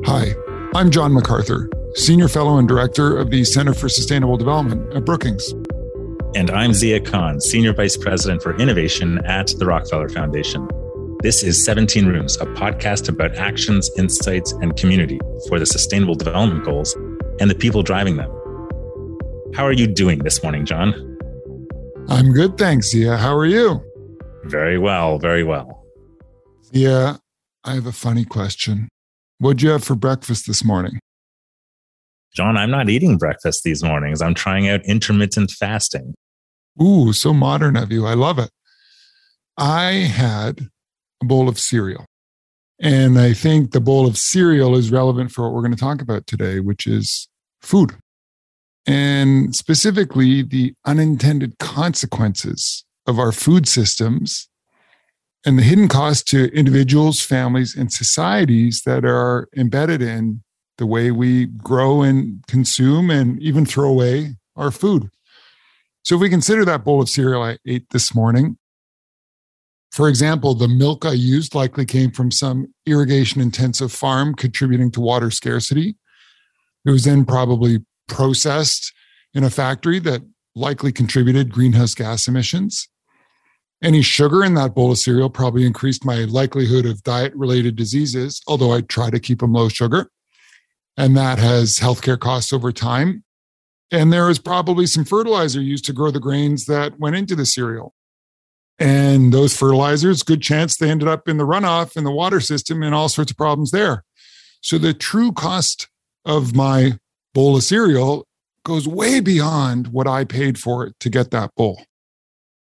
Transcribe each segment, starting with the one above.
Hi, I'm John MacArthur, Senior Fellow and Director of the Center for Sustainable Development at Brookings. And I'm Zia Khan, Senior Vice President for Innovation at the Rockefeller Foundation. This is 17 Rooms, a podcast about actions, insights, and community for the Sustainable Development Goals and the people driving them. How are you doing this morning, John? I'm good, thanks, Zia. How are you? Very well, very well. Zia, I have a funny question. What'd you have for breakfast this morning? John, I'm not eating breakfast these mornings. I'm trying out intermittent fasting. Ooh, so modern of you. I love it. I had a bowl of cereal. And I think the bowl of cereal is relevant for what we're going to talk about today, which is food. And specifically, the unintended consequences of our food systems and the hidden costs to individuals, families, and societies that are embedded in the way we grow and consume and even throw away our food. So if we consider that bowl of cereal I ate this morning, for example, the milk I used likely came from some irrigation-intensive farm contributing to water scarcity. It was then probably processed in a factory that likely contributed greenhouse gas emissions. Any sugar in that bowl of cereal probably increased my likelihood of diet-related diseases, although I try to keep them low sugar. And that has healthcare costs over time. And there was probably some fertilizer used to grow the grains that went into the cereal. And those fertilizers, good chance they ended up in the runoff in the water system and all sorts of problems there. So the true cost of my bowl of cereal goes way beyond what I paid for it to get that bowl.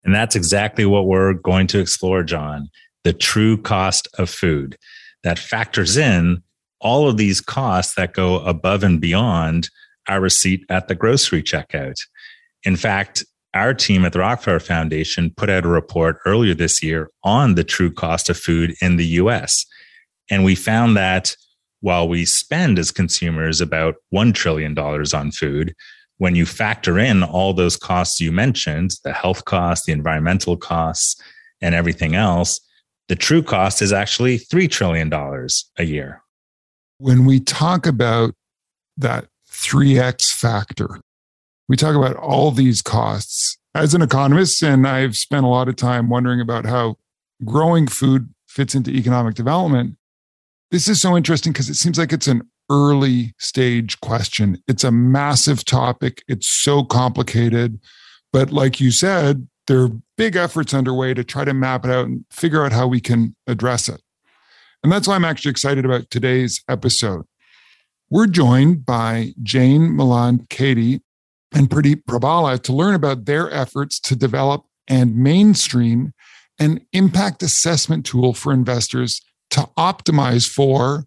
And that's exactly what we're going to explore, John, the true cost of food that factors in all of these costs that go above and beyond our receipt at the grocery checkout. In fact, our team at the Rockefeller Foundation put out a report earlier this year on the true cost of food in the US. And we found that while we spend as consumers about $1 trillion on food, when you factor in all those costs you mentioned, the health costs, the environmental costs, and everything else, the true cost is actually $3 trillion a year. When we talk about that 3X factor, we talk about all these costs. As an economist, and I've spent a lot of time wondering about how growing food fits into economic development, this is so interesting because it seems like it's an early stage question. It's a massive topic. It's so complicated. But like you said, there are big efforts underway to try to map it out and figure out how we can address it. And that's why I'm actually excited about today's episode. We're joined by Jane, Maland, Cady, and Pradeep, Prabhala to learn about their efforts to develop and mainstream an impact assessment tool for investors to optimize for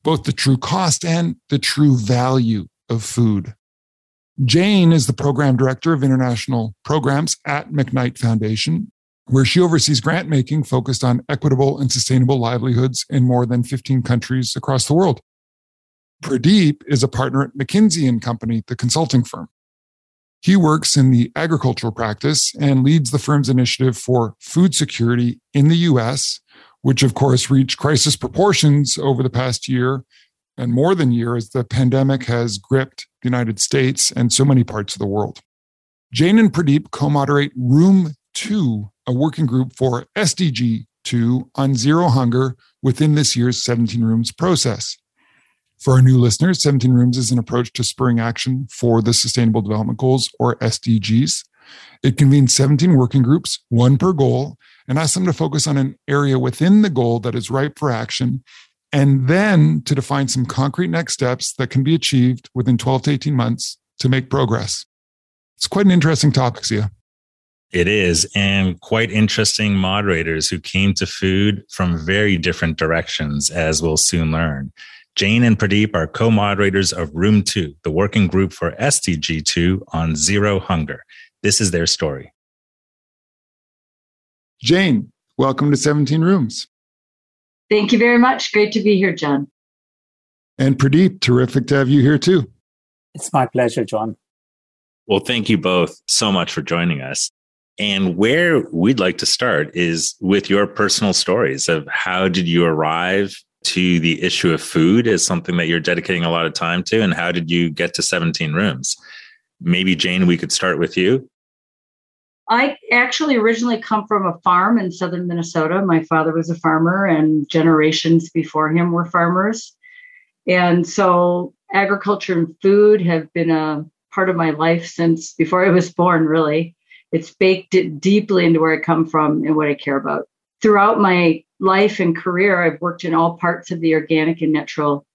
both the true cost and the true value of food. Jane is the Program Director of International Programs at McKnight Foundation, where she oversees grant making focused on equitable and sustainable livelihoods in more than 15 countries across the world. Pradeep is a partner at McKinsey Company, the consulting firm. He works in the agricultural practice and leads the firm's initiative for food security in the US, which of course reached crisis proportions over the past year and more than a year as the pandemic has gripped the United States and so many parts of the world. Jane and Pradeep co-moderate Room 2, a working group for SDG 2 on zero hunger within this year's 17 Rooms process. For our new listeners, 17 Rooms is an approach to spurring action for the Sustainable Development Goals, or SDGs. It convenes 17 working groups, one per goal, and asks them to focus on an area within the goal that is ripe for action, and then to define some concrete next steps that can be achieved within 12 to 18 months to make progress. It's quite an interesting topic, Zia. It is, and quite interesting moderators who came to food from very different directions, as we'll soon learn. Jane and Pradeep are co-moderators of Room 2, the working group for SDG 2 on zero hunger. This is their story. Jane, welcome to 17 Rooms. Thank you very much. Great to be here, John. And Pradeep, terrific to have you here too. It's my pleasure, John. Well, thank you both so much for joining us. And where we'd like to start is with your personal stories of how did you arrive to the issue of food as something that you're dedicating a lot of time to? And how did you get to 17 rooms? Maybe, Jane, we could start with you. I actually originally come from a farm in southern Minnesota. My father was a farmer, and generations before him were farmers. And so agriculture and food have been a part of my life since before I was born, really. It's baked deeply into where I come from and what I care about. Throughout my life and career, I've worked in all parts of the organic and natural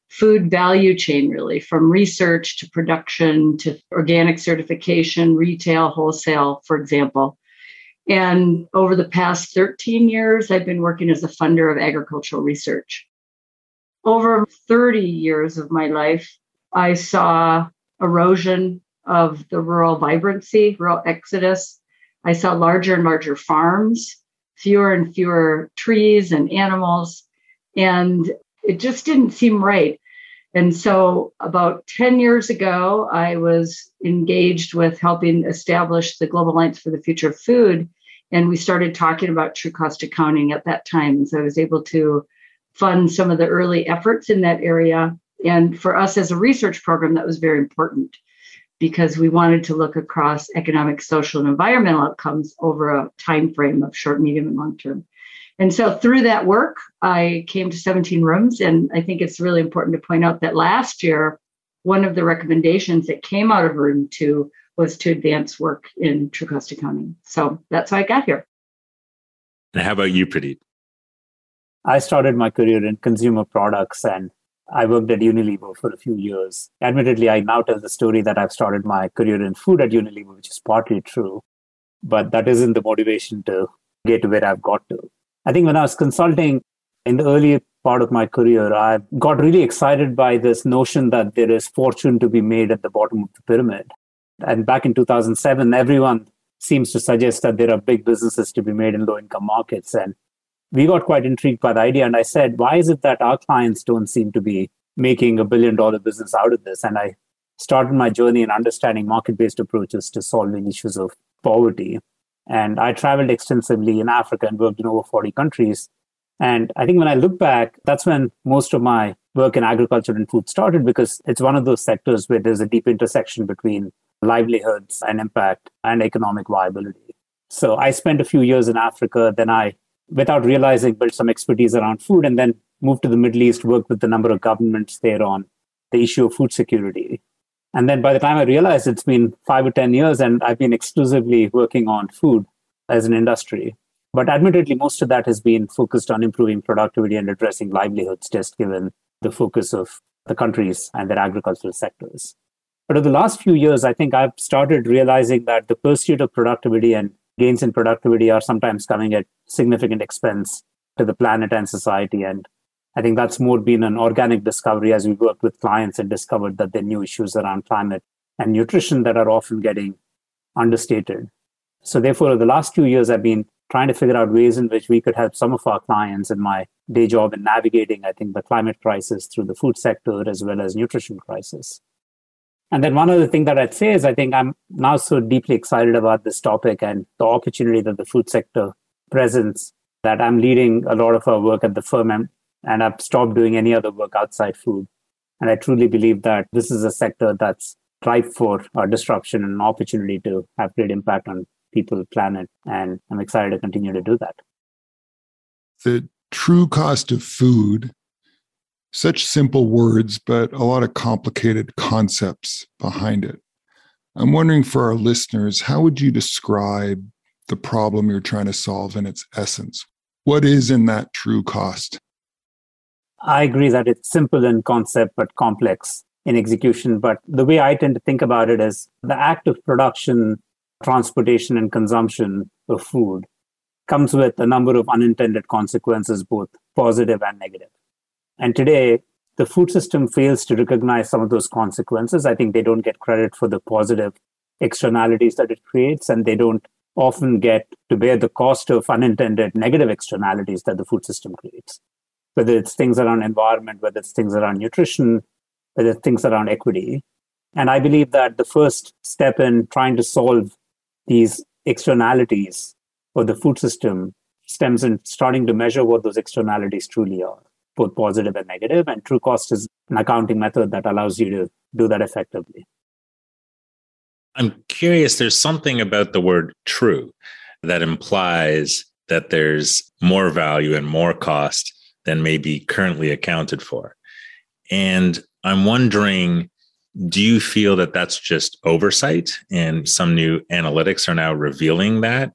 food value chain, really, from research to production to organic certification, retail, wholesale, for example. And over the past 13 years, I've been working as a funder of agricultural research. Over 30 years of my life, I saw erosion of the rural vibrancy, rural exodus. I saw larger and larger farms, fewer and fewer trees and animals, and it just didn't seem right. And so about 10 years ago, I was engaged with helping establish the Global Alliance for the Future of Food, and we started talking about true cost accounting at that time. And so I was able to fund some of the early efforts in that area. And for us as a research program, that was very important because we wanted to look across economic, social, and environmental outcomes over a time frame of short, medium, and long term. And so through that work, I came to 17 rooms. And I think it's really important to point out that last year, one of the recommendations that came out of Room 2 was to advance work in true cost accounting. So that's how I got here. And how about you, Pradeep? I started my career in consumer products and I worked at Unilever for a few years. Admittedly, I now tell the story that I've started my career in food at Unilever, which is partly true, but that isn't the motivation to get to where I've got to. I think when I was consulting in the early part of my career, I got really excited by this notion that there is fortune to be made at the bottom of the pyramid. And back in 2007, everyone seems to suggest that there are big businesses to be made in low-income markets. And we got quite intrigued by the idea. And I said, why is it that our clients don't seem to be making $1 billion business out of this? And I started my journey in understanding market-based approaches to solving issues of poverty. And I traveled extensively in Africa and worked in over 40 countries. And I think when I look back, that's when most of my work in agriculture and food started, because it's one of those sectors where there's a deep intersection between livelihoods and impact and economic viability. So I spent a few years in Africa. Then I, without realizing, built some expertise around food and then moved to the Middle East, worked with a number of governments there on the issue of food security. And then by the time I realized, it's been 5 or 10 years and I've been exclusively working on food as an industry. But admittedly, most of that has been focused on improving productivity and addressing livelihoods, just given the focus of the countries and their agricultural sectors. But over the last few years, I think I've started realizing that the pursuit of productivity and gains in productivity are sometimes coming at significant expense to the planet and society. And I think that's more been an organic discovery as we worked with clients and discovered that there are new issues around climate and nutrition that are often getting understated. So therefore, over the last few years, I've been trying to figure out ways in which we could help some of our clients in my day job in navigating, I think, the climate crisis through the food sector as well as nutrition crisis. And then one other thing that I'd say is I think I'm now so deeply excited about this topic and the opportunity that the food sector presents that I'm leading a lot of our work at the firm and I've stopped doing any other work outside food. And I truly believe that this is a sector that's ripe for disruption and an opportunity to have great impact on people, planet, and I'm excited to continue to do that. The true cost of food, such simple words, but a lot of complicated concepts behind it. I'm wondering for our listeners, how would you describe the problem you're trying to solve in its essence? What is in that true cost? I agree that it's simple in concept, but complex in execution. But the way I tend to think about it is the act of production, transportation, and consumption of food comes with a number of unintended consequences, both positive and negative. And today, the food system fails to recognize some of those consequences. I think they don't get credit for the positive externalities that it creates, and they don't often get to bear the cost of unintended negative externalities that the food system creates. Whether it's things around environment, whether it's things around nutrition, whether it's things around equity. And I believe that the first step in trying to solve these externalities for the food system stems in starting to measure what those externalities truly are. both positive and negative. And true cost is an accounting method that allows you to do that effectively. I'm curious, there's something about the word true that implies that there's more value and more cost than may be currently accounted for. And I'm wondering, do you feel that that's just oversight and some new analytics are now revealing that?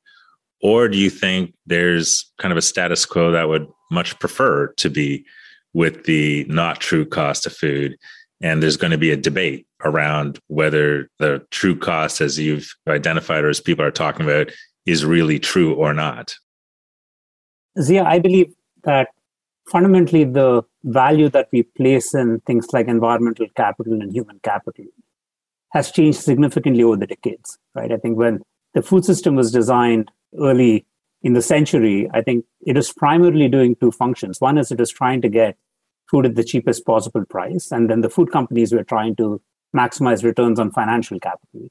Or do you think there's kind of a status quo that would much prefer to be with the not true cost of food? And there's going to be a debate around whether the true cost, as you've identified or as people are talking about, is really true or not. Zia, I believe that fundamentally the value that we place in things like environmental capital and human capital has changed significantly over the decades, right? I think when the food system was designed early in the century, I think it was primarily doing two functions. One is it was trying to get food at the cheapest possible price. And then the food companies were trying to maximize returns on financial capital.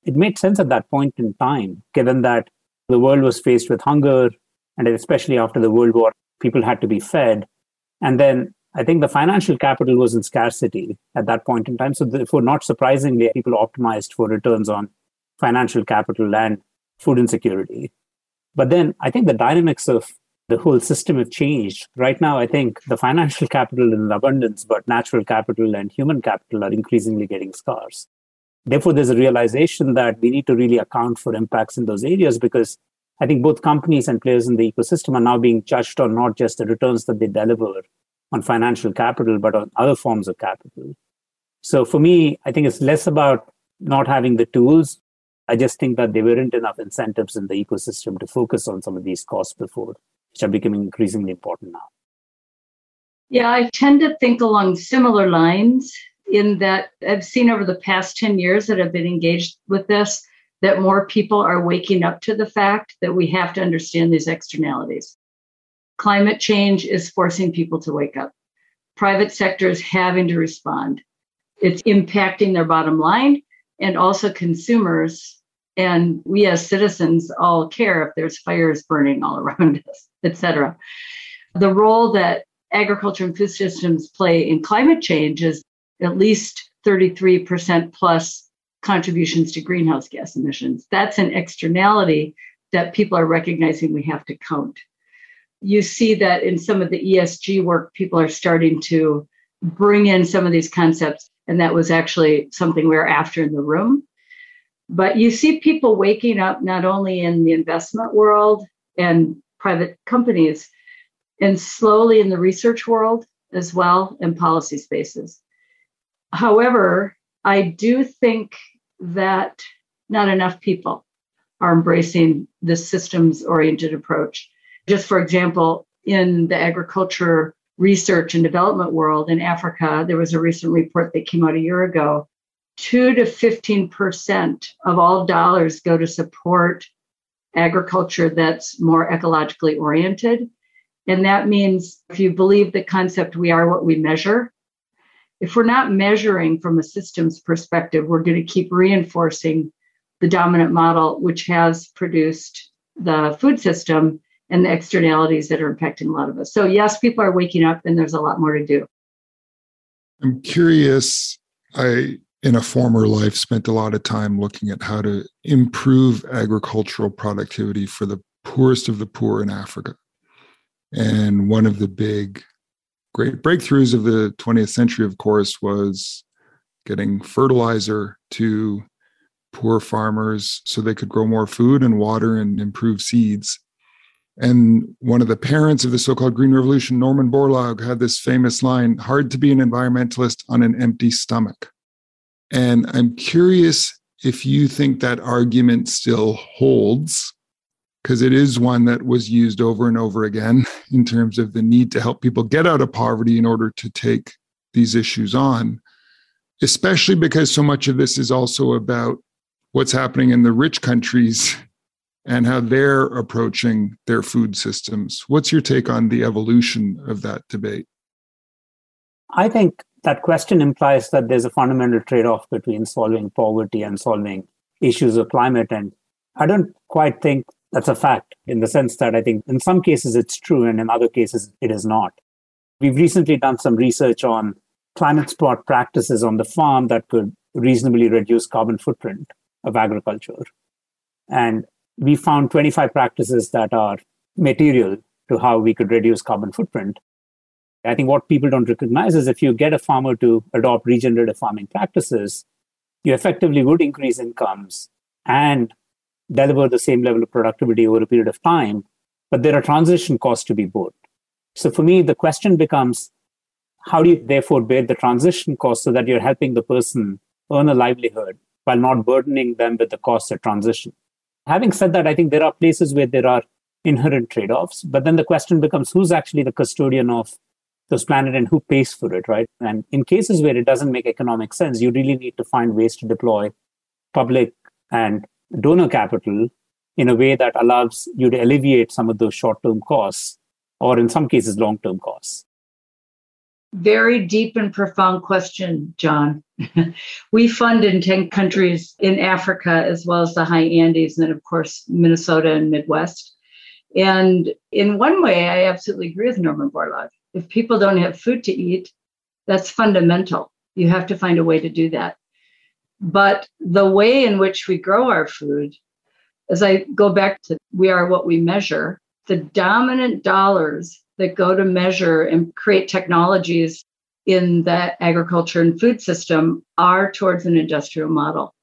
It made sense at that point in time, given that the world was faced with hunger, and especially after the World War, people had to be fed. And then I think the financial capital was in scarcity at that point in time. So therefore, not surprisingly, people optimized for returns on financial capital and food insecurity. But then I think the dynamics of the whole system have changed. Right now, I think the financial capital is in abundance, but natural capital and human capital are increasingly getting scarce. Therefore, there's a realization that we need to really account for impacts in those areas, because I think both companies and players in the ecosystem are now being judged on not just the returns that they deliver on financial capital, but on other forms of capital. So for me, I think it's less about not having the tools. I just think that there weren't enough incentives in the ecosystem to focus on some of these costs before, which are becoming increasingly important now. Yeah, I tend to think along similar lines in that I've seen over the past 10 years that I've been engaged with this, that more people are waking up to the fact that we have to understand these externalities. Climate change is forcing people to wake up. Private sector is having to respond. It's impacting their bottom line, and also consumers. And we as citizens all care if there's fires burning all around us, et cetera. The role that agriculture and food systems play in climate change is at least 33% plus contributions to greenhouse gas emissions. That's an externality that people are recognizing we have to count. You see that in some of the ESG work, people are starting to bring in some of these concepts, and that was actually something we were after in the room. But you see people waking up not only in the investment world and private companies, and slowly in the research world as well, and policy spaces. However, I do think that not enough people are embracing this systems-oriented approach. Just for example, in the agriculture research and development world in Africa, there was a recent report that came out a year ago. 2 to 15% of all dollars go to support agriculture that's more ecologically oriented. And that means if you believe the concept, we are what we measure, if we're not measuring from a systems perspective, we're going to keep reinforcing the dominant model, which has produced the food system and the externalities that are impacting a lot of us. So yes, people are waking up, and there's a lot more to do. I'm curious, I, in a former life, spent a lot of time looking at how to improve agricultural productivity for the poorest of the poor in Africa. And one of the great breakthroughs of the 20th century, of course, was getting fertilizer to poor farmers so they could grow more food and water and improve seeds. And one of the parents of the so-called Green Revolution, Norman Borlaug, had this famous line, "Hard to be an environmentalist on an empty stomach." And I'm curious if you think that argument still holds, because it is one that was used over and over again in terms of the need to help people get out of poverty in order to take these issues on, especially because so much of this is also about what's happening in the rich countries and how they're approaching their food systems. What's your take on the evolution of that debate? I think that question implies that there's a fundamental trade-off between solving poverty and solving issues of climate. And I don't quite think that's a fact, in the sense that I think in some cases it's true and in other cases it is not. We've recently done some research on climate smart practices on the farm that could reasonably reduce carbon footprint of agriculture. And we found 25 practices that are material to how we could reduce carbon footprint. I think what people don't recognize is if you get a farmer to adopt regenerative farming practices, you effectively would increase incomes and deliver the same level of productivity over a period of time, but there are transition costs to be borne. So for me, the question becomes, how do you therefore bear the transition costs so that you're helping the person earn a livelihood while not burdening them with the costs of transition? Having said that, I think there are places where there are inherent trade-offs, but then the question becomes, who's actually the custodian of this planet and who pays for it, right? And in cases where it doesn't make economic sense, you really need to find ways to deploy public and donor capital in a way that allows you to alleviate some of those short-term costs, or in some cases, long-term costs. Very deep and profound question, John. We fund in 10 countries in Africa, as well as the high Andes, and then, of course, Minnesota and Midwest. And in one way, I absolutely agree with Norman Borlaug. If people don't have food to eat, that's fundamental. You have to find a way to do that. But the way in which we grow our food, as I go back to we are what we measure, the dominant dollars that go to measure and create technologies in that agriculture and food system are towards an industrial model.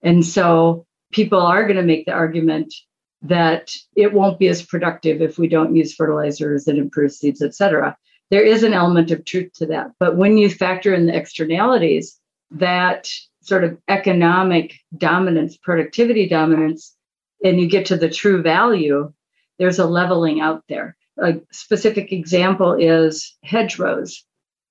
And so people are going to make the argument that it won't be as productive if we don't use fertilizers and improve seeds, et cetera. There is an element of truth to that. But when you factor in the externalities, that sort of economic dominance, productivity dominance, and you get to the true value, there's a leveling out there. A specific example is hedgerows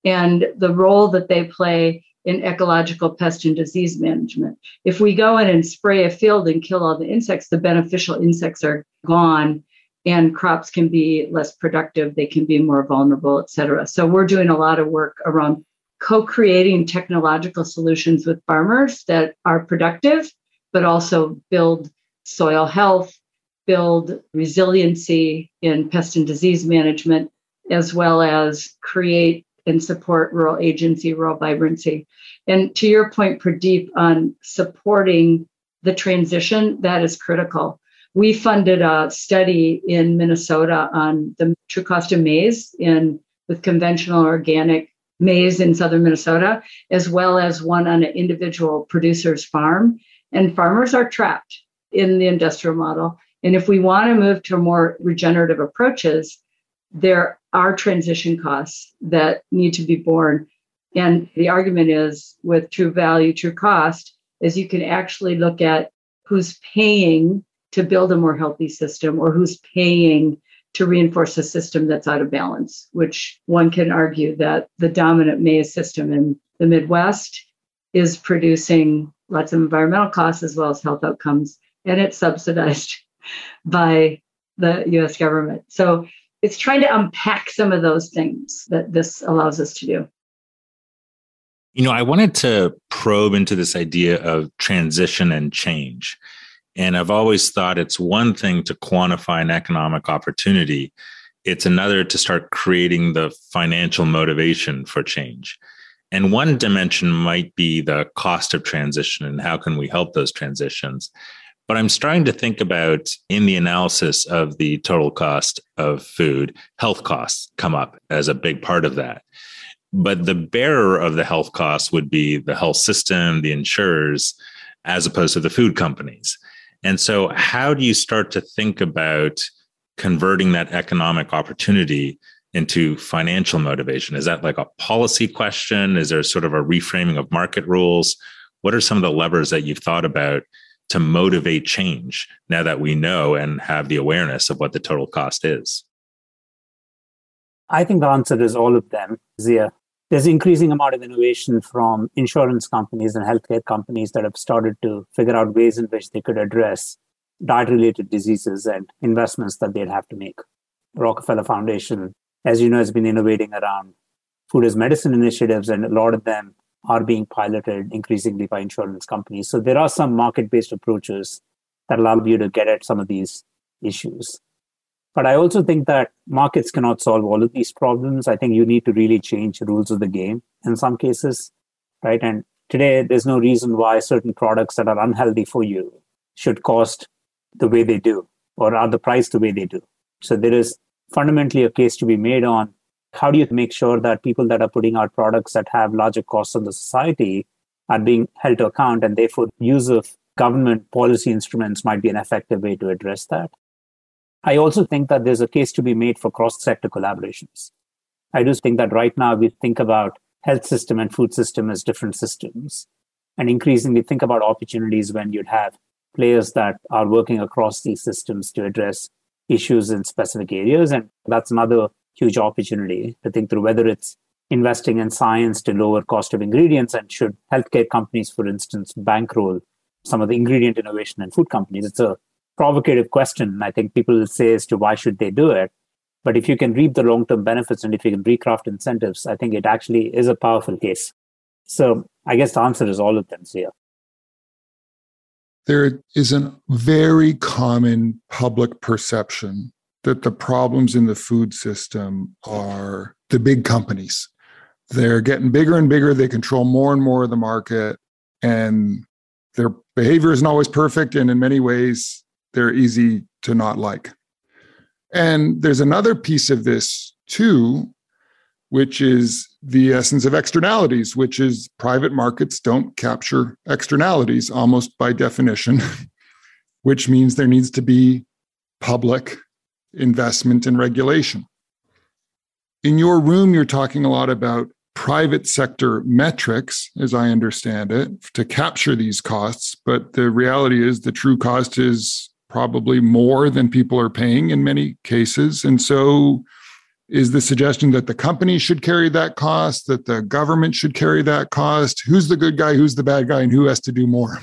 and the role that they play in ecological pest and disease management. If we go in and spray a field and kill all the insects, the beneficial insects are gone and crops can be less productive, they can be more vulnerable, et cetera. So we're doing a lot of work around co-creating technological solutions with farmers that are productive, but also build soil health, build resiliency in pest and disease management, as well as create and support rural agency, rural vibrancy. And to your point, Pradeep, on supporting the transition, that is critical. We funded a study in Minnesota on the true cost of maize with conventional organic maize in southern Minnesota, as well as one on an individual producer's farm. And farmers are trapped in the industrial model. And if we want to move to more regenerative approaches, there are transition costs that need to be borne. And the argument is with true value, true cost, is you can actually look at who's paying to build a more healthy system or who's paying to reinforce a system that's out of balance, which one can argue that the dominant maize system in the Midwest is producing lots of environmental costs as well as health outcomes, and it's subsidized by the US government. So it's trying to unpack some of those things that this allows us to do. You know, I wanted to probe into this idea of transition and change. And I've always thought it's one thing to quantify an economic opportunity. It's another to start creating the financial motivation for change. And one dimension might be the cost of transition and how can we help those transitions. But I'm starting to think about, in the analysis of the total cost of food, health costs come up as a big part of that. But the bearer of the health costs would be the health system, the insurers, as opposed to the food companies. And so how do you start to think about converting that economic opportunity into financial motivation? Is that like a policy question? Is there sort of a reframing of market rules? What are some of the levers that you've thought about to motivate change now that we know and have the awareness of what the total cost is? I think the answer is all of them, Zia. There's increasing amount of innovation from insurance companies and healthcare companies that have started to figure out ways in which they could address diet-related diseases and investments that they'd have to make. Rockefeller Foundation, as you know, has been innovating around food as medicine initiatives, and a lot of them are being piloted increasingly by insurance companies. So there are some market-based approaches that allow you to get at some of these issues. But I also think that markets cannot solve all of these problems. I think you need to really change the rules of the game in some cases, right? And today, there's no reason why certain products that are unhealthy for you should cost the way they do or are the price the way they do. So there is fundamentally a case to be made on how do you make sure that people that are putting out products that have larger costs on the society are being held to account, and therefore use of government policy instruments might be an effective way to address that. I also think that there's a case to be made for cross-sector collaborations. I do think that right now we think about health system and food system as different systems, and increasingly think about opportunities when you'd have players that are working across these systems to address issues in specific areas. And that's another huge opportunity to think through, whether it's investing in science to lower cost of ingredients, and should healthcare companies, for instance, bankroll some of the ingredient innovation in food companies. It's a provocative question, I think people will say, as to why should they do it. But if you can reap the long-term benefits and if you can recraft incentives, I think it actually is a powerful case. So I guess the answer is all of them, Zia. There is a very common public perception that the problems in the food system are the big companies. They're getting bigger and bigger. They control more and more of the market, and their behavior isn't always perfect. And in many ways, they're easy to not like. And there's another piece of this too, which is the essence of externalities, which is private markets don't capture externalities almost by definition, which means there needs to be public investment and regulation. In your room, you're talking a lot about private sector metrics, as I understand it, to capture these costs. But the reality is the true cost is probably more than people are paying in many cases. And so is the suggestion that the company should carry that cost, that the government should carry that cost? Who's the good guy, who's the bad guy, and who has to do more?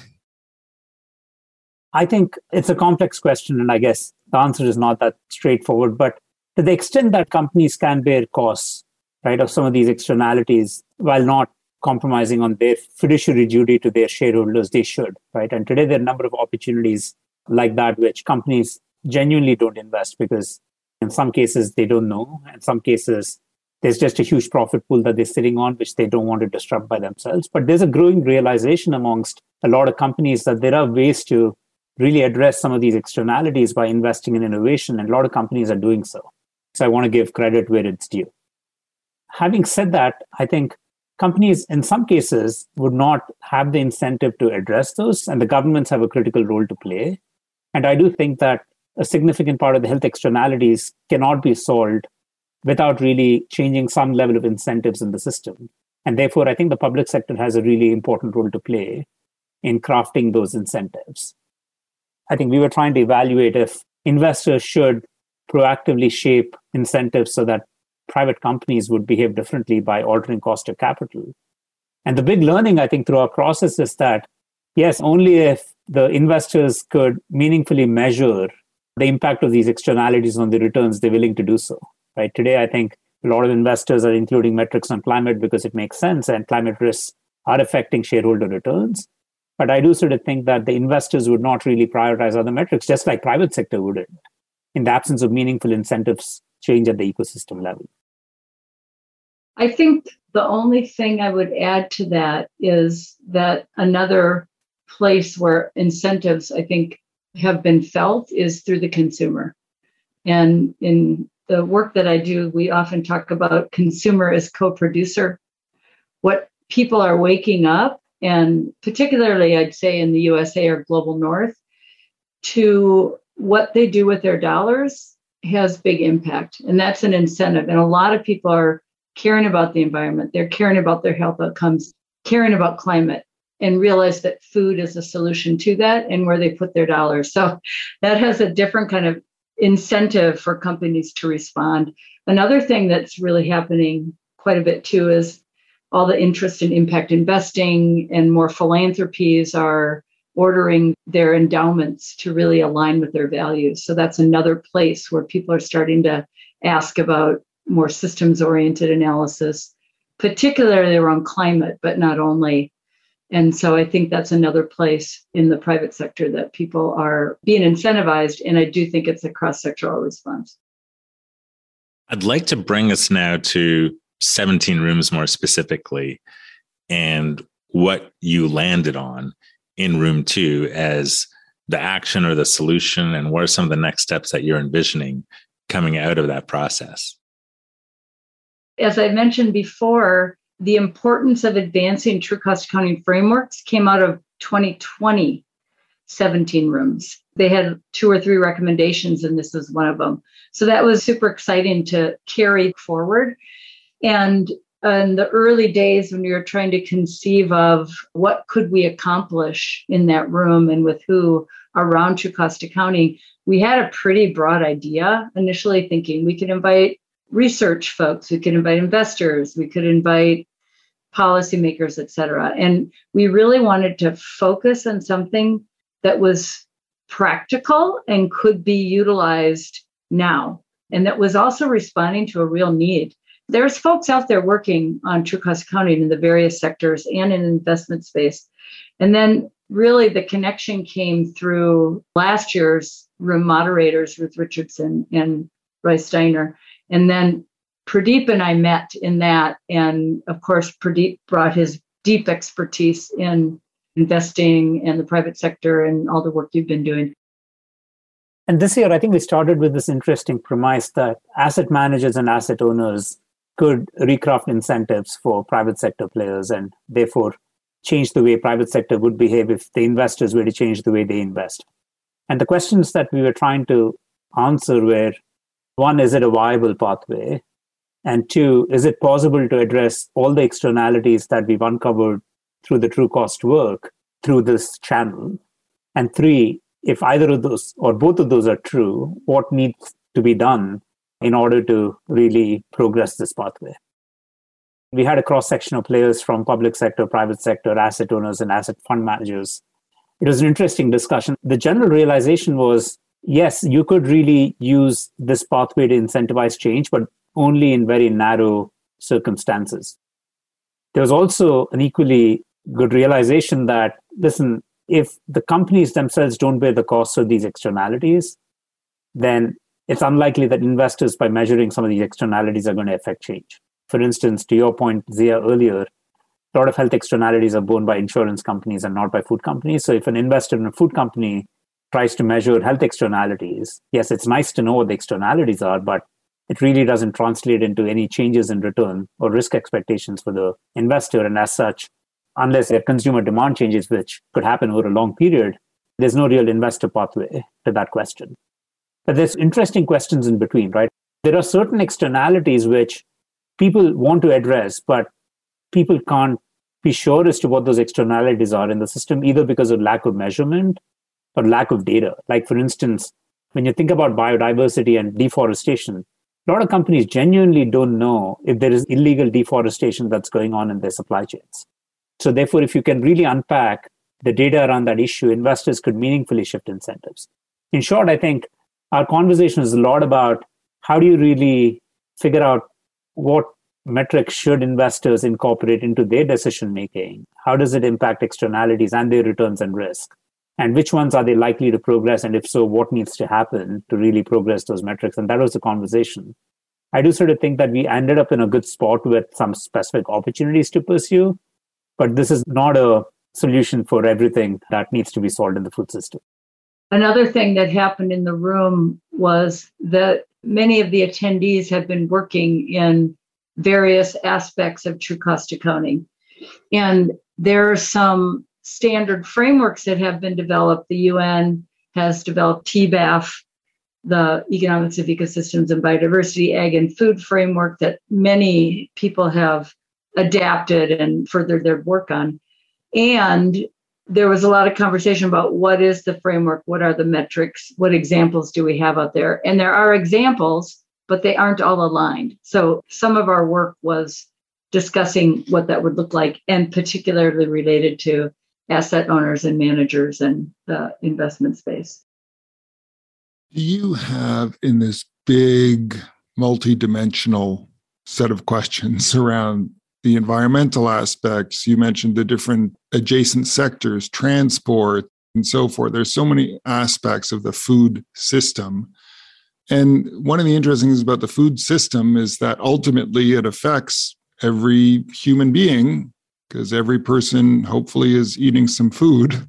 I think it's a complex question, and I guess the answer is not that straightforward. But to the extent that companies can bear costs, right, of some of these externalities, while not compromising on their fiduciary duty to their shareholders, they should, right? And today there are a number of opportunities like that which companies genuinely don't invest because in some cases they don't know. In some cases, there's just a huge profit pool that they're sitting on, which they don't want to disrupt by themselves. But there's a growing realization amongst a lot of companies that there are ways to really address some of these externalities by investing in innovation, and a lot of companies are doing so. So I want to give credit where it's due. Having said that, I think companies in some cases would not have the incentive to address those, and the governments have a critical role to play. And I do think that a significant part of the health externalities cannot be solved without really changing some level of incentives in the system. And therefore, I think the public sector has a really important role to play in crafting those incentives. I think we were trying to evaluate if investors should proactively shape incentives so that private companies would behave differently by altering cost of capital. And the big learning, I think, through our process is that, yes, only if the investors could meaningfully measure the impact of these externalities on the returns, they're willing to do so. Right? Today, I think a lot of investors are including metrics on climate because it makes sense, and climate risks are affecting shareholder returns. But I do sort of think that the investors would not really prioritize other metrics, just like private sector wouldn't, in the absence of meaningful incentives change at the ecosystem level. I think the only thing I would add to that is that another place where incentives, I think, have been felt is through the consumer. And in the work that I do, we often talk about consumer as co-producer. What people are waking up, and particularly I'd say in the USA or global north, to what they do with their dollars has big impact. And that's an incentive. And a lot of people are caring about the environment. They're caring about their health outcomes, caring about climate, and realize that food is a solution to that and where they put their dollars. So that has a different kind of incentive for companies to respond. Another thing that's really happening quite a bit too is all the interest in impact investing, and more philanthropies are ordering their endowments to really align with their values. So that's another place where people are starting to ask about more systems-oriented analysis, particularly around climate, but not only. And so I think that's another place in the private sector that people are being incentivized. And I do think it's a cross-sectoral response. I'd like to bring us now to 17 rooms more specifically and what you landed on in room 2 as the action or the solution, and what are some of the next steps that you're envisioning coming out of that process? As I mentioned before, the importance of advancing true cost accounting frameworks came out of 2020 17 rooms. They had 2 or 3 recommendations, and this was one of them. So that was super exciting to carry forward. And in the early days when you were trying to conceive of what could we accomplish in that room and with who around true cost accounting, we had a pretty broad idea, initially thinking we could invite research folks, we could invite investors, we could invite policymakers, et cetera. And we really wanted to focus on something that was practical and could be utilized now. And that was also responding to a real need. There's folks out there working on true cost accounting in the various sectors and in investment space. And then really the connection came through last year's room moderators, Ruth Richardson and Roy Steiner. And then Pradeep and I met in that. And of course, Pradeep brought his deep expertise in investing and the private sector and all the work you've been doing. And this year, I think we started with this interesting premise that asset managers and asset owners could recraft incentives for private sector players and therefore change the way private sector would behave if the investors were to change the way they invest. And the questions that we were trying to answer were, 1, is it a viable pathway? And 2, is it possible to address all the externalities that we've uncovered through the true cost work through this channel? And 3, if either of those or both of those are true, what needs to be done in order to really progress this pathway? We had a cross-section of players from public sector, private sector, asset owners, and asset fund managers. It was an interesting discussion. The general realization was, yes, you could really use this pathway to incentivize change, but only in very narrow circumstances. There was also an equally good realization that, listen, if the companies themselves don't bear the costs of these externalities, then it's unlikely that investors, by measuring some of these externalities, are going to affect change. For instance, to your point, Zia, earlier, a lot of health externalities are borne by insurance companies and not by food companies. So if an investor in a food company tries to measure health externalities, yes, it's nice to know what the externalities are, but it really doesn't translate into any changes in return or risk expectations for the investor. And as such, unless their consumer demand changes, which could happen over a long period, there's no real investor pathway to that question. But there's interesting questions in between, right? There are certain externalities which people want to address, but people can't be sure as to what those externalities are in the system, either because of lack of measurement or lack of data. Like, for instance, when you think about biodiversity and deforestation, a lot of companies genuinely don't know if there is illegal deforestation that's going on in their supply chains. So therefore, if you can really unpack the data around that issue, investors could meaningfully shift incentives. In short, I think our conversation is a lot about how do you really figure out what metrics should investors incorporate into their decision making? How does it impact externalities and their returns and risk? And which ones are they likely to progress? And if so, what needs to happen to really progress those metrics? And that was the conversation. I do sort of think that we ended up in a good spot with some specific opportunities to pursue, but this is not a solution for everything that needs to be solved in the food system. Another thing that happened in the room was that many of the attendees have been working in various aspects of true cost accounting. And there are some standard frameworks that have been developed. The UN has developed TBAF, the Economics of Ecosystems and Biodiversity, Ag and Food framework that many people have adapted and furthered their work on. And there was a lot of conversation about what is the framework, what are the metrics, what examples do we have out there? And there are examples, but they aren't all aligned. So some of our work was discussing what that would look like, and particularly related to asset owners and managers and the investment space. Do you have, in this big multidimensional set of questions around the environmental aspects. You mentioned the different adjacent sectors, transport, and so forth. There's so many aspects of the food system. And one of the interesting things about the food system is that ultimately it affects every human being, because every person hopefully is eating some food.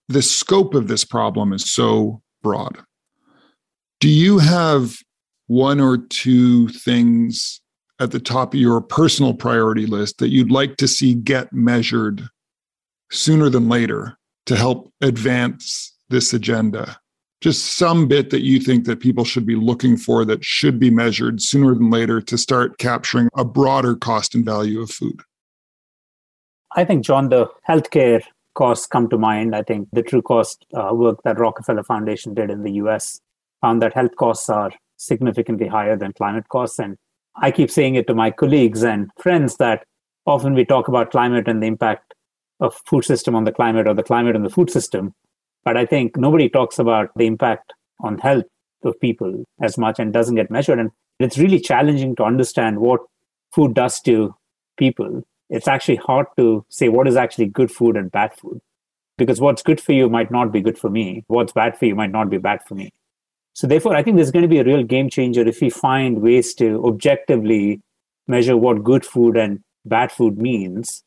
The scope of this problem is so broad. Do you have one or two things at the top of your personal priority list that you'd like to see get measured sooner than later to help advance this agenda? Just some bit that you think that people should be looking for that should be measured sooner than later to start capturing a broader cost and value of food. I think, John, the healthcare costs come to mind. I think the true cost work that Rockefeller Foundation did in the US found that health costs are significantly higher than climate costs. And I keep saying it to my colleagues and friends that often we talk about climate and the impact of food system on the climate or the climate on the food system. But I think nobody talks about the impact on health of people as much and doesn't get measured. And it's really challenging to understand what food does to people. It's actually hard to say what is actually good food and bad food, because what's good for you might not be good for me. What's bad for you might not be bad for me. So therefore, I think there's going to be a real game changer if we find ways to objectively measure what good food and bad food means.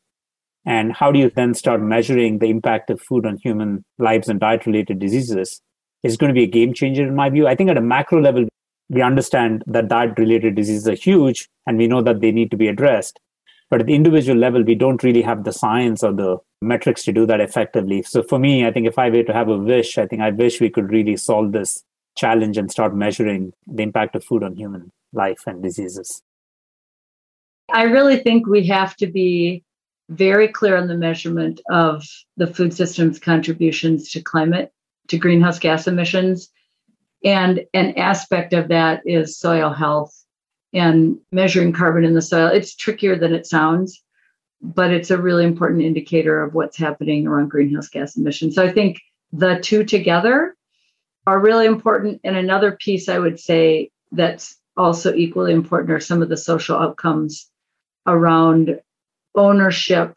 And how do you then start measuring the impact of food on human lives and diet-related diseases? Is going to be a game changer in my view. I think at a macro level, we understand that diet-related diseases are huge and we know that they need to be addressed. But at the individual level, we don't really have the science or the metrics to do that effectively. So for me, I think if I were to have a wish, I think I wish we could really solve this challenge and start measuring the impact of food on human life and diseases. I really think we have to be very clear on the measurement of the food system's contributions to climate, to greenhouse gas emissions. And an aspect of that is soil health and measuring carbon in the soil. It's trickier than it sounds, but it's a really important indicator of what's happening around greenhouse gas emissions. So I think the two together are really important. And another piece I would say that's also equally important are some of the social outcomes around ownership,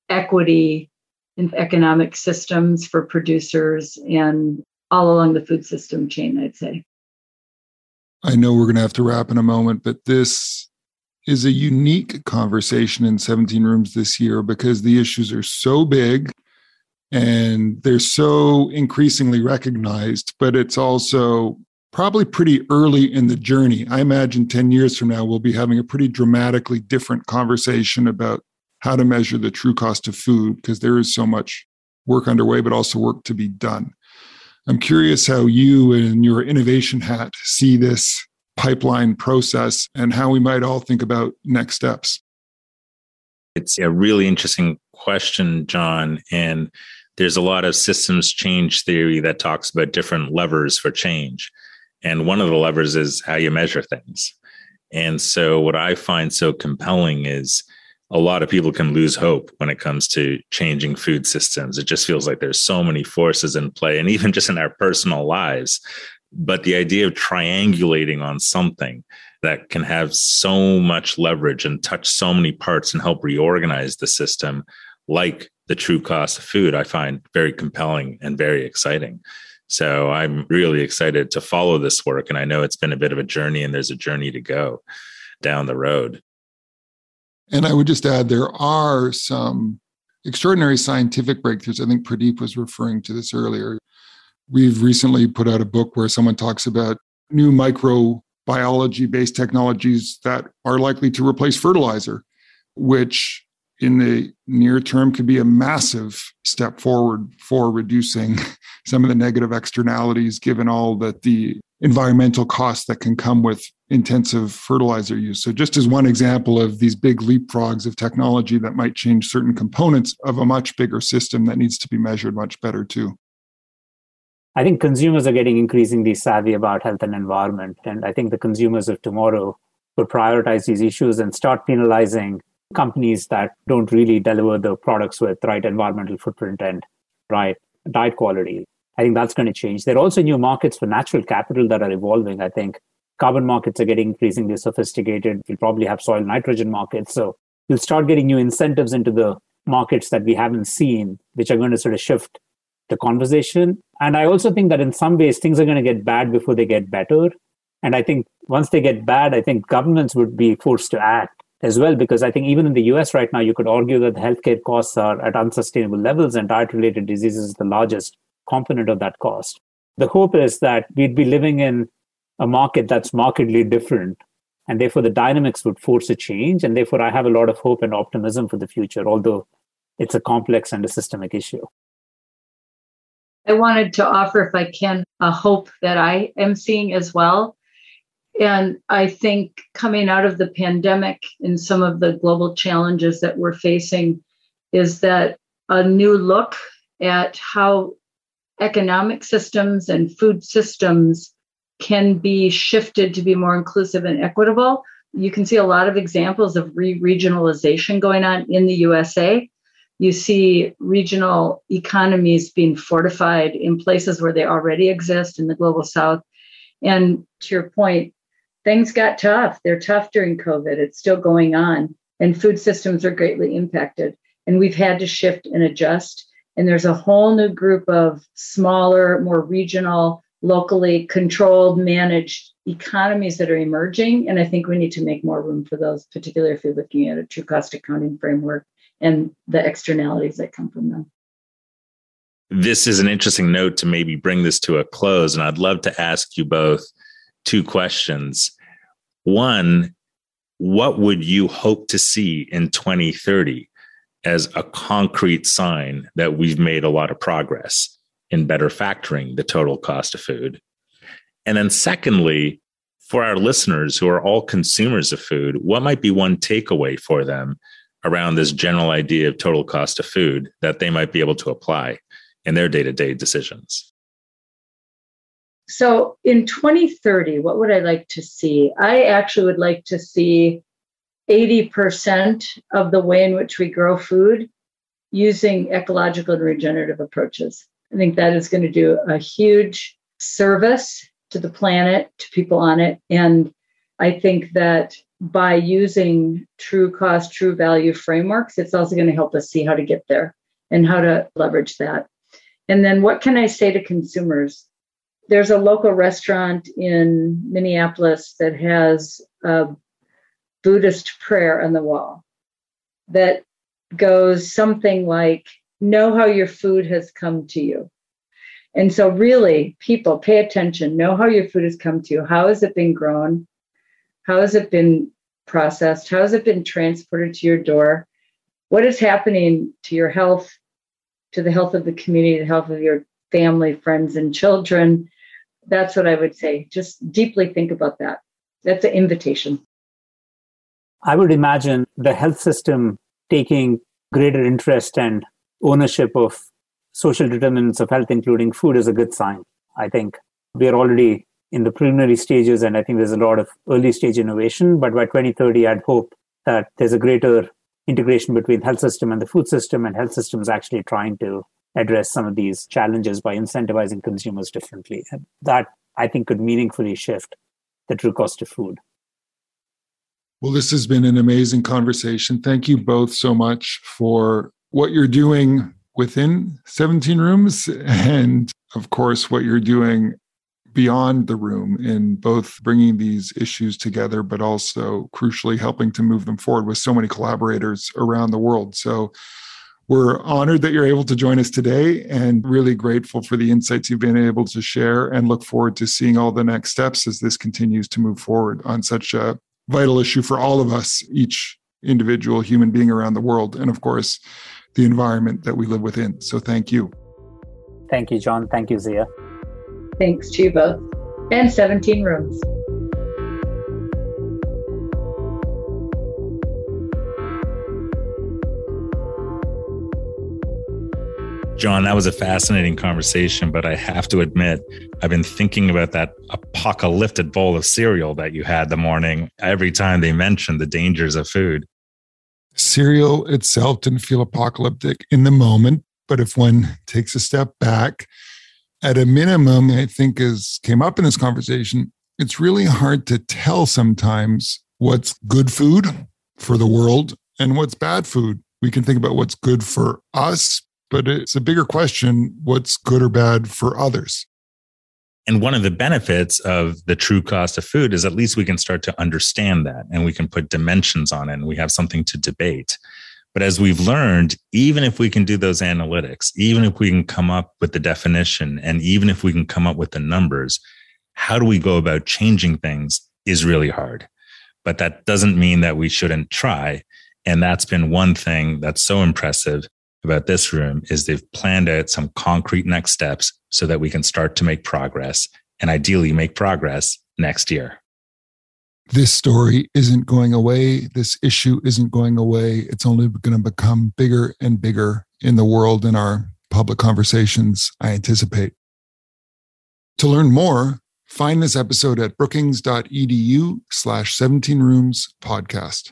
equity, and economic systems for producers and all along the food system chain, I'd say. I know we're going to have to wrap in a moment, but this is a unique conversation in 17 Rooms this year because the issues are so big and they're so increasingly recognized, but it's also probably pretty early in the journey. I imagine 10 years from now, we'll be having a pretty dramatically different conversation about how to measure the true cost of food, because there is so much work underway, but also work to be done. I'm curious how you and your innovation hat see this pipeline process and how we might all think about next steps. It's a really interesting question, John. And there's a lot of systems change theory that talks about different levers for change. And one of the levers is how you measure things. And so what I find so compelling is a lot of people can lose hope when it comes to changing food systems. It just feels like there's so many forces in play, and even just in our personal lives. But the idea of triangulating on something that can have so much leverage and touch so many parts and help reorganize the system, like the true cost of food, I find very compelling and very exciting. So I'm really excited to follow this work. And I know it's been a bit of a journey, and there's a journey to go down the road. And I would just add, there are some extraordinary scientific breakthroughs. I think Pradeep was referring to this earlier. We've recently put out a book where someone talks about new microbiology-based technologies that are likely to replace fertilizer, which in the near term could be a massive step forward for reducing some of the negative externalities, given all that the environmental costs that can come with intensive fertilizer use. So just as one example of these big leapfrogs of technology that might change certain components of a much bigger system that needs to be measured much better too. I think consumers are getting increasingly savvy about health and environment. And I think the consumers of tomorrow will prioritize these issues and start penalizing companies that don't really deliver the products with right environmental footprint and right diet quality. I think that's going to change. There are also new markets for natural capital that are evolving. I think carbon markets are getting increasingly sophisticated. We'll probably have soil nitrogen markets. So you'll start getting new incentives into the markets that we haven't seen, which are going to sort of shift the conversation. And I also think that in some ways, things are going to get bad before they get better. And I think once they get bad, I think governments would be forced to act as well, because I think even in the US right now, you could argue that the healthcare costs are at unsustainable levels and diet-related diseases is the largest component of that cost. The hope is that we'd be living in a market that's markedly different, and therefore the dynamics would force a change. And therefore, I have a lot of hope and optimism for the future, although it's a complex and a systemic issue. I wanted to offer, if I can, a hope that I am seeing as well. And I think coming out of the pandemic and some of the global challenges that we're facing is that a new look at how economic systems and food systems can be shifted to be more inclusive and equitable. You can see a lot of examples of regionalization going on in the USA. You see regional economies being fortified in places where they already exist in the global South. And to your point, things got tough. They're tough during COVID. It's still going on. And food systems are greatly impacted. And we've had to shift and adjust. And there's a whole new group of smaller, more regional, locally controlled, managed economies that are emerging. And I think we need to make more room for those, particularly if you're looking at a true cost accounting framework and the externalities that come from them. This is an interesting note to maybe bring this to a close. And I'd love to ask you both two questions. One, what would you hope to see in 2030 as a concrete sign that we've made a lot of progress in better factoring the total cost of food? And then secondly, for our listeners who are all consumers of food, what might be one takeaway for them around this general idea of total cost of food that they might be able to apply in their day-to-day decisions? So in 2030, what would I like to see? I actually would like to see 80% of the way in which we grow food using ecological and regenerative approaches. I think that is going to do a huge service to the planet, to people on it. And I think that by using true cost, true value frameworks, it's also going to help us see how to get there and how to leverage that. And then what can I say to consumers? There's a local restaurant in Minneapolis that has a Buddhist prayer on the wall that goes something like, know how your food has come to you. And so really, people, pay attention, know how your food has come to you. How has it been grown? How has it been processed? How has it been transported to your door? What is happening to your health, to the health of the community, the health of your family, friends, and children? That's what I would say. Just deeply think about that. That's an invitation. I would imagine the health system taking greater interest and ownership of social determinants of health, including food, is a good sign. I think we are already in the preliminary stages, and I think there's a lot of early stage innovation. But by 2030, I'd hope that there's a greater integration between health system and the food system, and health systems actually trying to address some of these challenges by incentivizing consumers differently. And that, I think, could meaningfully shift the true cost of food. Well, this has been an amazing conversation. Thank you both so much for what you're doing within 17 Rooms and, of course, what you're doing beyond the room in both bringing these issues together, but also crucially helping to move them forward with so many collaborators around the world. So we're honored that you're able to join us today and really grateful for the insights you've been able to share, and look forward to seeing all the next steps as this continues to move forward on such a vital issue for all of us, each individual human being around the world, and of course, the environment that we live within. So thank you. Thank you, John. Thank you, Zia. Thanks to you both. And 17 Rooms. John, that was a fascinating conversation, but I have to admit, I've been thinking about that apocalyptic bowl of cereal that you had the morning every time they mentioned the dangers of food. Cereal itself didn't feel apocalyptic in the moment, but if one takes a step back, at a minimum, I think as came up in this conversation, it's really hard to tell sometimes what's good food for the world and what's bad food. We can think about what's good for us, but it's a bigger question, what's good or bad for others? And one of the benefits of the true cost of food is at least we can start to understand that and we can put dimensions on it and we have something to debate. But as we've learned, even if we can do those analytics, even if we can come up with the definition, and even if we can come up with the numbers, how do we go about changing things is really hard. But that doesn't mean that we shouldn't try. And that's been one thing that's so impressive about this room is they've planned out some concrete next steps so that we can start to make progress and ideally make progress next year. This story isn't going away. This issue isn't going away. It's only going to become bigger and bigger in the world and our public conversations, I anticipate. To learn more, find this episode at brookings.edu/17 rooms podcast.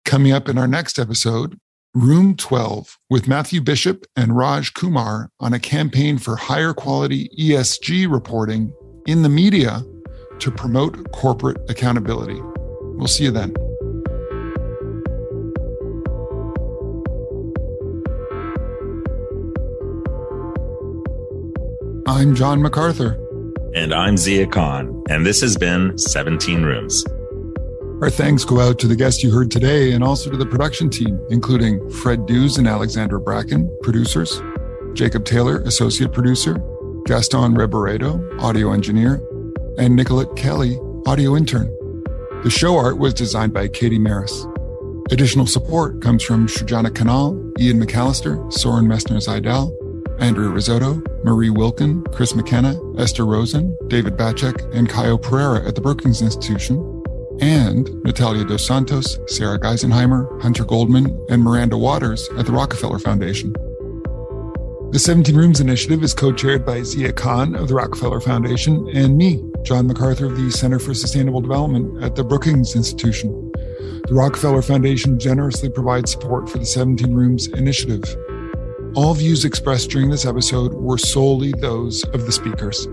Coming up in our next episode, Room 12 with Matthew Bishop and Raj Kumar on a campaign for higher quality ESG reporting in the media to promote corporate accountability. We'll see you then. I'm John MacArthur. And I'm Zia Khan. And this has been 17 Rooms. Our thanks go out to the guests you heard today and also to the production team, including Fred Dews and Alexandra Bracken, producers, Jacob Taylor, associate producer, Gaston Reboredo, audio engineer, and Nicolette Kelly, audio intern. The show art was designed by Cady Maris. Additional support comes from Shrujana Kanal, Ian McAllister, Soren Messner-Zeidel, Andrea Risotto, Marie Wilkin, Chris McKenna, Esther Rosen, David Bacek, and Caio Pereira at the Brookings Institution, and Natalia Dos Santos, Sarah Geisenheimer, Hunter Goldman, and Miranda Waters at the Rockefeller Foundation. The 17 Rooms Initiative is co-chaired by Zia Khan of the Rockefeller Foundation and me, John MacArthur of the Center for Sustainable Development at the Brookings Institution. The Rockefeller Foundation generously provides support for the 17 Rooms Initiative. All views expressed during this episode were solely those of the speakers.